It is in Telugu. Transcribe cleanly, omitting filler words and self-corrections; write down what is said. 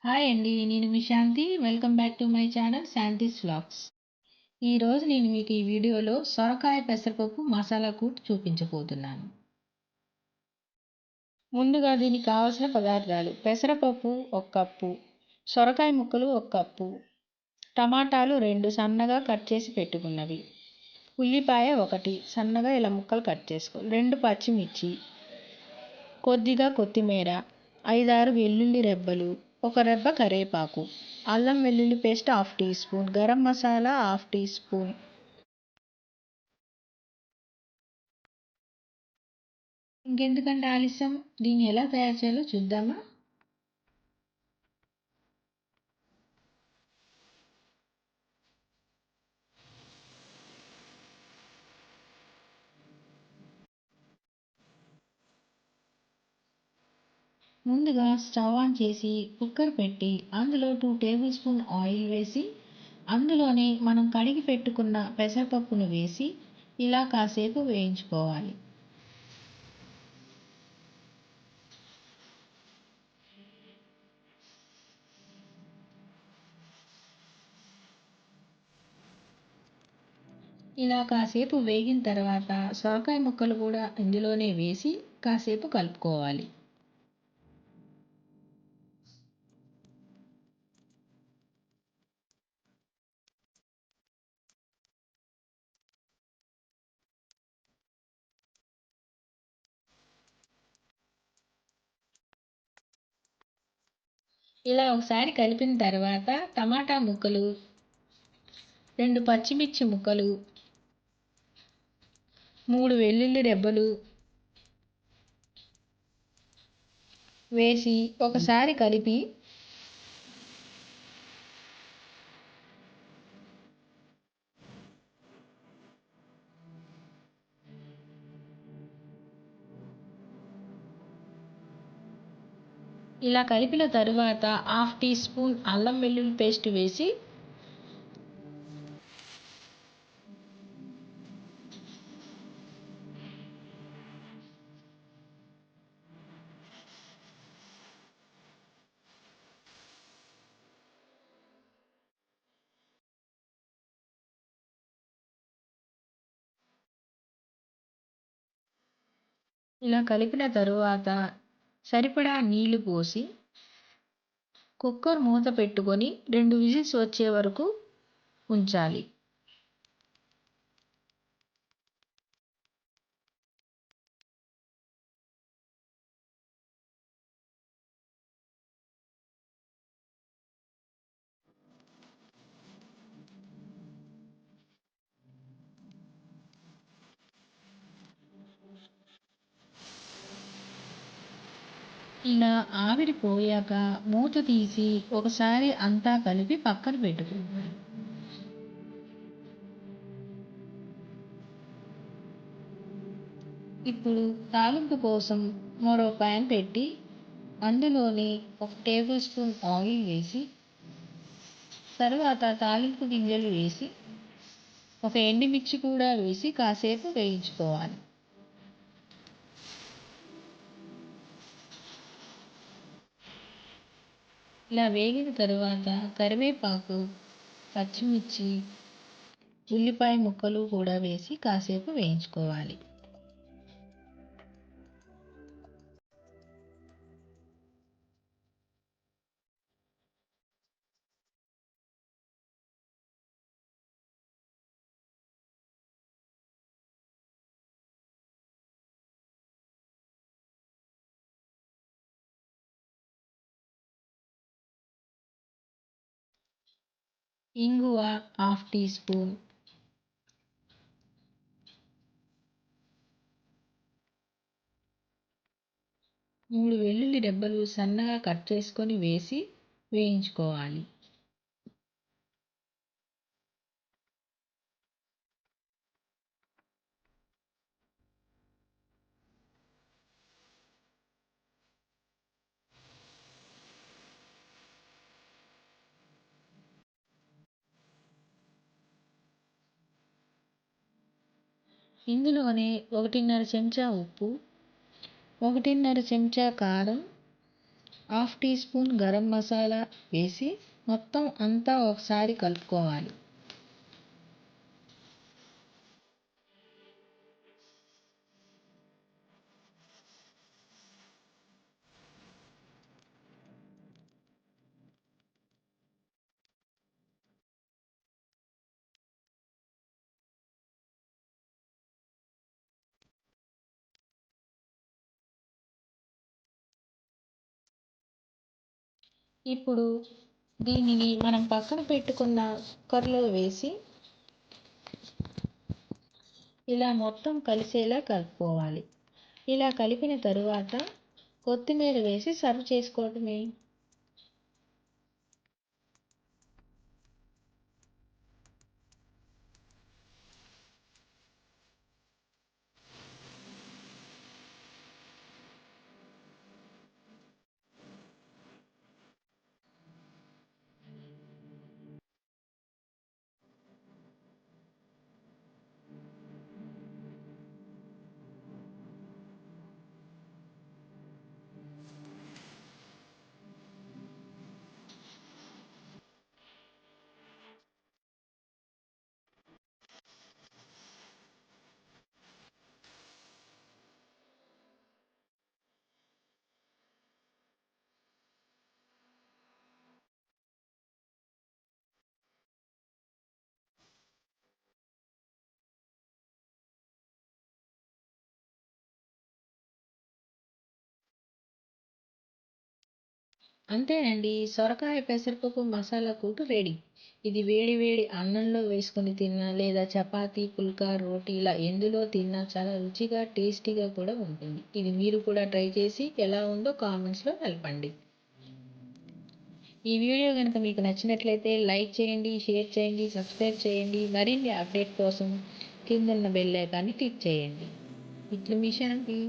హాయ్ అండి. నేను మీ Shanthi. Welcome back to my channel Shanthi's vlogs. ఈరోజు నేను మీకు ఈ వీడియోలో సొరకాయ పెసరపప్పు మసాలా కూట్ చూపించబోతున్నాను. ముందుగా దీనికి కావాల్సిన పదార్థాలు: పెసరపప్పు 1 కప్పు, సొరకాయ ముక్కలు 1 కప్పు, టమాటాలు 2 సన్నగా కట్ చేసి పెట్టుకున్నవి, ఉల్లిపాయ 1 సన్నగా ఇలా ముక్కలు కట్ చేసుకో, 2 పచ్చిమిర్చి, కొద్దిగా కొత్తిమీర, 5-6 వెల్లుల్లి రెబ్బలు, 1 రెబ్బ కరివేపాకు, అల్లం వెల్లుల్లి paste 1/2 teaspoon, garam masala 1/2 teaspoon. ఇంకెందుకంటే ఆలస్యం, దీన్ని ఎలా తయారు చేయాలో చూద్దామా. ముందుగా స్టవ్ ఆన్ చేసి కుక్కర్ పెట్టి అందులో 2 టేబుల్ స్పూన్ ఆయిల్ వేసి అందులోనే మనం కడిగి పెట్టుకున్న పెసరపప్పును వేసి ఇలా కాసేపు వేయించుకోవాలి. ఇలా కాసేపు వేగిన తర్వాత సొరకాయ ముక్కలు కూడా ఇందులోనే వేసి కాసేపు కలుపుకోవాలి. ఇలా ఒకసారి కలిపిన తర్వాత టమాటా ముక్కలు, 2 పచ్చిమిర్చి ముక్కలు, 3 వెల్లుల్లి రెబ్బలు వేసి ఒకసారి కలిపి ఇలా కలిపిన తరువాత 1/2 టీ స్పూన్ అల్లం వెల్లుల్లి పేస్ట్ వేసి సరిపడా నీళ్లు పోసి కుక్కర్ మూత పెట్టుకొని 2 విజిల్స్ వచ్చే వరకు ఉంచాలి. ఇలా ఆవిరి పోయాక మూత తీసి ఒకసారి అంతా కలిపి పక్కన పెట్టుకోవాలి. ఇప్పుడు తాలింపు కోసం మరో ప్యాన్ పెట్టి అందులోని 1 టేబుల్ స్పూన్ ఆయిల్ వేసి తర్వాత తాలింపు గింజలు వేసి 1 ఎండుమిర్చి కూడా వేసి కాసేపు వేయించుకోవాలి. ఇలా వేగిన తరువాత కరివేపాకు, పచ్చిమిర్చి, ఉల్లిపాయ ముక్కలు కూడా వేసి కాసేపు వేయించుకోవాలి. ఇంగువ 1/2 టీ స్పూన్, మూడు వెల్లుల్లి రెబ్బలు సన్నగా కట్ చేసుకొని వేసి వేయించుకోవాలి. ఇందులోనే 1.5 చెంచా ఉప్పు, 1.5 చెంచా కారం, half teaspoon garam masala వేసి మొత్తం అంతా ఒకసారి కలుపుకోవాలి. ఇప్పుడు దీనిని మనం పక్కన పెట్టుకున్న కుక్కర్లో వేసి ఇలా మొత్తం కలిసేలా కలుపుకోవాలి. ఇలా కలిపిన తరువాత కొత్తిమీర వేసి సర్వ్ చేసుకోవడమే. అంతేనండి, సొరకాయ పెసరపప్పు మసాలా కూటు రెడీ. ఇది వేడి వేడి అన్నంలో వేసుకొని తిన్నా లేదా చపాతీ, పుల్కా, రోటీలా ఎందులో తిన్నా చాలా రుచిగా టేస్టీగా కూడా ఉంటుంది. ఇది మీరు కూడా ట్రై చేసి ఎలా ఉందో కామెంట్స్లో తెలపండి. ఈ వీడియో కనుక మీకు నచ్చినట్లయితే లైక్ చేయండి, షేర్ చేయండి, సబ్స్క్రైబ్ చేయండి. మరిన్ని అప్డేట్ కోసం కింద ఉన్న బెల్ ఐకాన్ని క్లిక్ చేయండి. ఇట్లు మీ శాంతి.